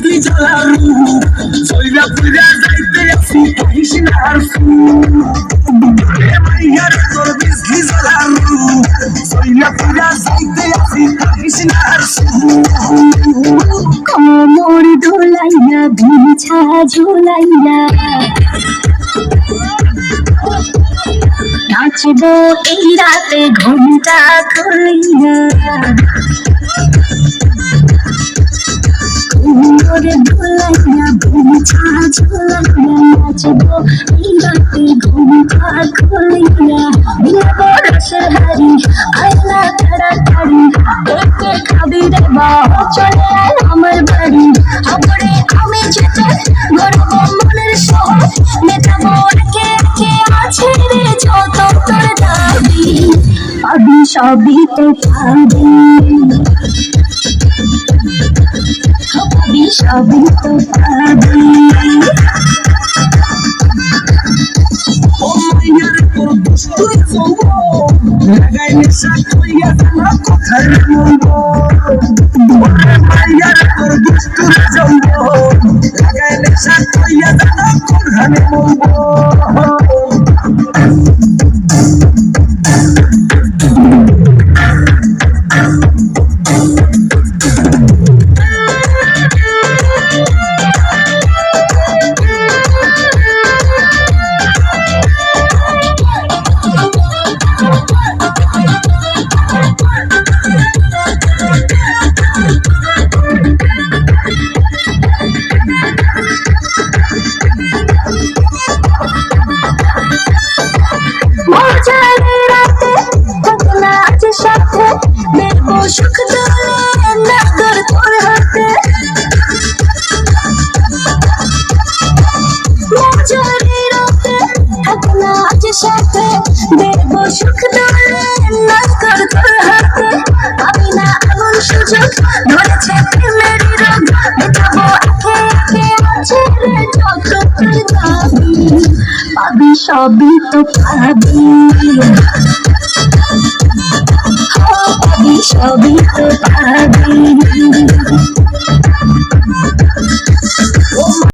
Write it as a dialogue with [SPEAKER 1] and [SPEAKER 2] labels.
[SPEAKER 1] বিজলি জ্বালারু সইলা পুইরা যাইতে আসি কাহিস না আর মাইয়ার তোর বিজলি জ্বালারু সইলা পুইরা যাইতে আসি কাহিস না আর
[SPEAKER 2] কোমর দোলাইয়া বিছা ঝুলাইয়া নাচবো এই রাতে ঘুমটা খুলিয়া কোমর দোলাইয়া বিছা ঝুলাইয়া নাচবো এই রাতে ঘুমটা খুলিয়া বিলবো রসের হাড়ি আয়না তাড়াতাড়ি দেখতে খাবি রে বা চলে আয় আমার বাড়ি আপরে আমি যেতে গর্ব মনের শহর মেটাবো একে একে আছে রে যত তোর দাবি পাবি সবই তো পাবি পাবি সবই তো পাবি
[SPEAKER 1] মাইয়ার তোর দুষ্টু লাগাই নেশা কইয়া জানা কথার বলবো মাইয়ার তোর দুষ্টু লাগাই নেশা কইয়া জানা কথার বলবো
[SPEAKER 2] সুখ দোলে নাগর তোর হাতে মজারি রাতে থাকনা আজ সাথে দেব সুখ দোলে নাগর তোর হাতে আমি না এমন সুযোগ ধরেছে প্রেমের রোগ মেটাবো একে একে আছে রে যত তোর দাবি পাবি সবই তো পাবি